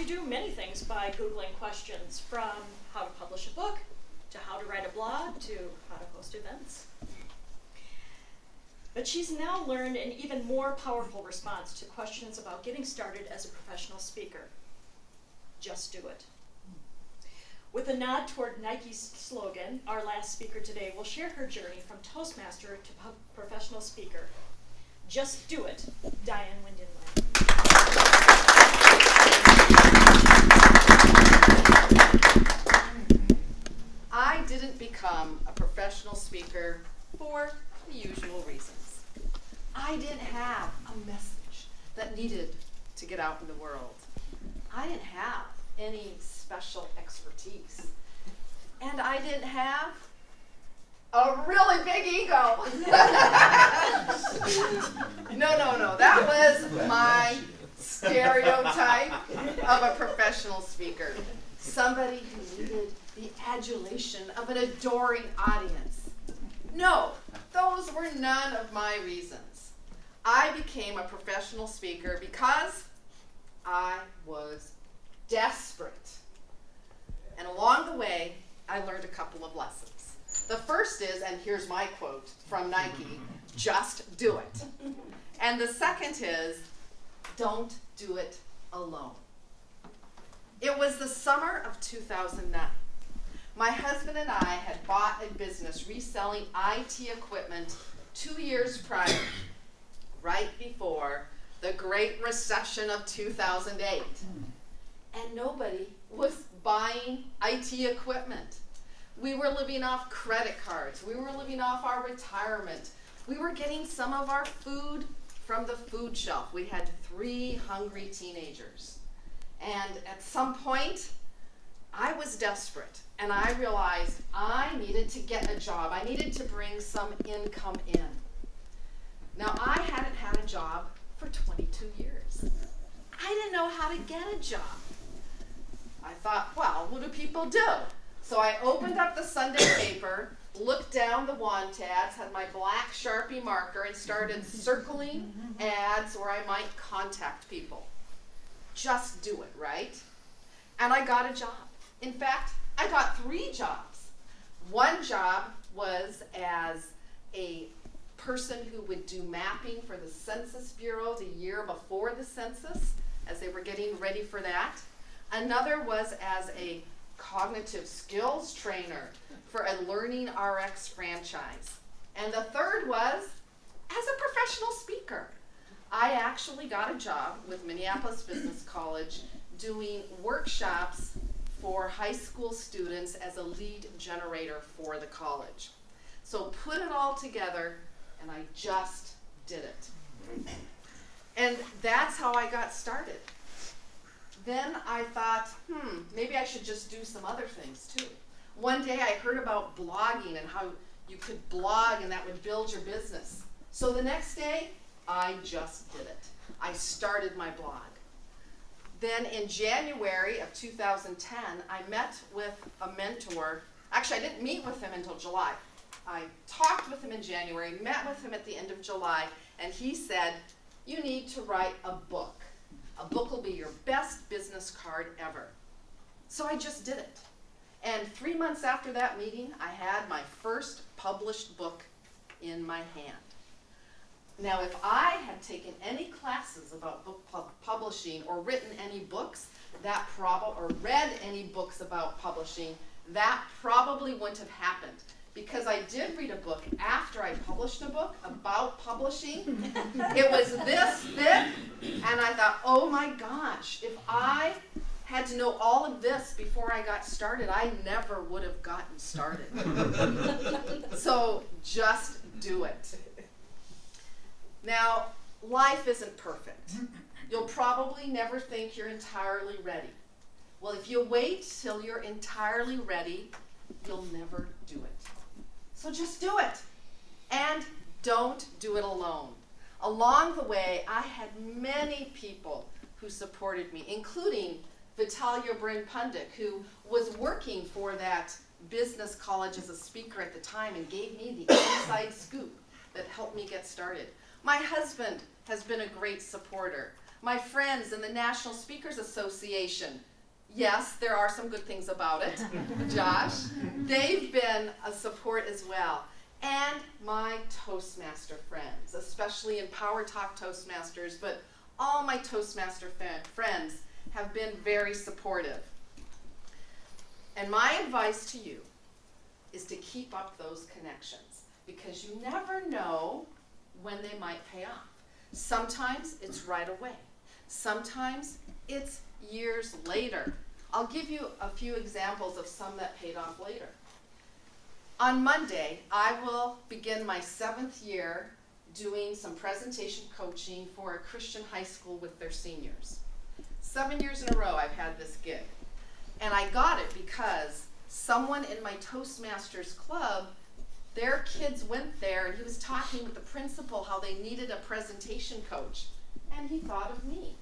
you do many things by Googling questions, from how to publish a book, to how to write a blog, to how to host events. But she's now learned an even more powerful response to questions about getting started as a professional speaker. Just do it. With a nod toward Nike's slogan, our last speaker today will share her journey from Toastmaster to professional speaker. Just do it, Diane Windingland. I didn't become a professional speaker for the usual reasons. I didn't have a message that needed to get out in the world. I didn't have any special expertise. And I didn't have a really big ego. No. That was my stereotype of a professional speaker. Somebody who needed the adulation of an adoring audience. No, those were none of my reasons. I became a professional speaker because I was desperate. And along the way, I learned a couple of lessons. The first is, and here's my quote from Nike, just do it. And the second is, don't do it alone. It was the summer of 2009. My husband and I had bought a business reselling IT equipment 2 years prior, right before the Great Recession of 2008. And nobody was buying IT equipment. We were living off credit cards. We were living off our retirement. We were getting some of our food from the food shelf. We had 3 hungry teenagers. And at some point, I was desperate, and I realized I needed to get a job. I needed to bring some income in. Now, I hadn't had a job for 22 years. I didn't know how to get a job. I thought, well, what do people do? So I opened up the Sunday paper, looked down the want ads, had my black Sharpie marker, and started circling ads where I might contact people. Just do it, right? And I got a job. In fact, I got 3 jobs. One job was as a person who would do mapping for the Census Bureau the year before the census, as they were getting ready for that. Another was as a cognitive skills trainer for a Learning RX franchise. And the third was as a professional speaker. I actually got a job with Minneapolis Business College doing workshops for high school students as a lead generator for the college. So put it all together, and I just did it. And that's how I got started. Then I thought, maybe I should just do some other things too. One day I heard about blogging and how you could blog and that would build your business. So the next day, I just did it. I started my blog. Then in January of 2010, I met with a mentor. Actually, I didn't meet with him until July. I talked with him in January, met with him at the end of July, and he said, you need to write a book. A book will be your best business card ever. So I just did it. And 3 months after that meeting, I had my first published book in my hand. Now, if I had taken any classes about book publishing or written any books, or read any books about publishing, that probably wouldn't have happened. Because I did read a book after I published a book about publishing. It was this thick, and I thought, oh my gosh, if I had to know all of this before I got started, I never would have gotten started. So just do it. Now, life isn't perfect. You'll probably never think you're entirely ready. Well, if you wait till you're entirely ready, you'll never do it. So just do it. And don't do it alone. Along the way, I had many people who supported me, including Vitalia Bryn-Pundik, who was working for that business college as a speaker at the time and gave me the inside scoop that helped me get started. My husband has been a great supporter. My friends in the National Speakers Association, yes, there are some good things about it, Josh. They've been a support as well. And my Toastmaster friends, especially in PowerTalk Toastmasters, but all my Toastmaster friends have been very supportive. And my advice to you is to keep up those connections, because you never know when they might pay off. Sometimes it's right away. Sometimes it's years later. I'll give you a few examples of some that paid off later. On Monday, I will begin my 7th year doing some presentation coaching for a Christian high school with their seniors. 7 years in a row I've had this gig. And I got it because someone in my Toastmasters club, their kids went there and he was talking with the principal how they needed a presentation coach. And he thought of me.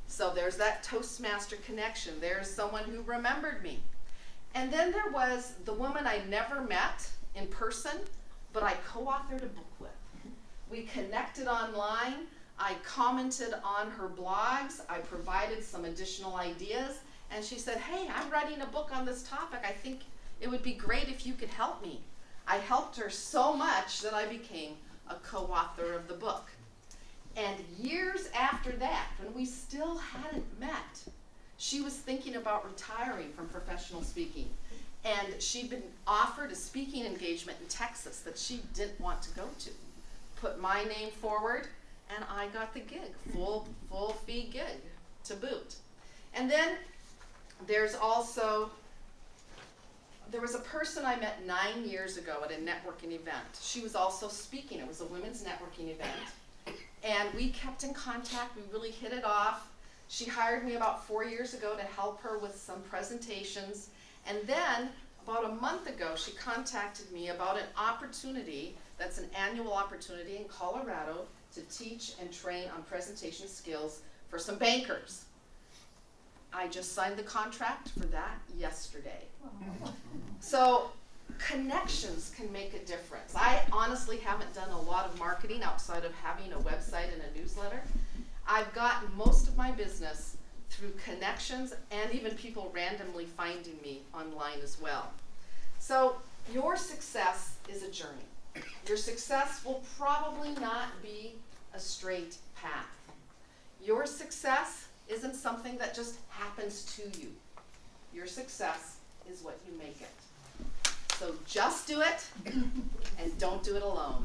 So there's that Toastmaster connection. There's someone who remembered me. And then there was the woman I never met in person, but I co-authored a book with. We connected online. I commented on her blogs. I provided some additional ideas. And she said, hey, I'm writing a book on this topic. I think it would be great if you could help me. I helped her so much that I became a co-author of the book. And years after that, when we still hadn't met, she was thinking about retiring from professional speaking. And she'd been offered a speaking engagement in Texas that she didn't want to go to. Put my name forward, and I got the gig, full fee gig to boot. And then there was a person I met 9 years ago at a networking event. She was also speaking. It was a women's networking event. And we kept in contact. We really hit it off. She hired me about 4 years ago to help her with some presentations. And then about a month ago, she contacted me about an opportunity that's an annual opportunity in Colorado to teach and train on presentation skills for some bankers. I just signed the contract for that yesterday. So connections can make a difference. I honestly haven't done a lot of marketing outside of having a website and a newsletter. I've gotten most of my business through connections and even people randomly finding me online as well. So your success is a journey. Your success will probably not be a straight path. Your success isn't something that just happens to you. Your success is what you make it. So just do it, and don't do it alone.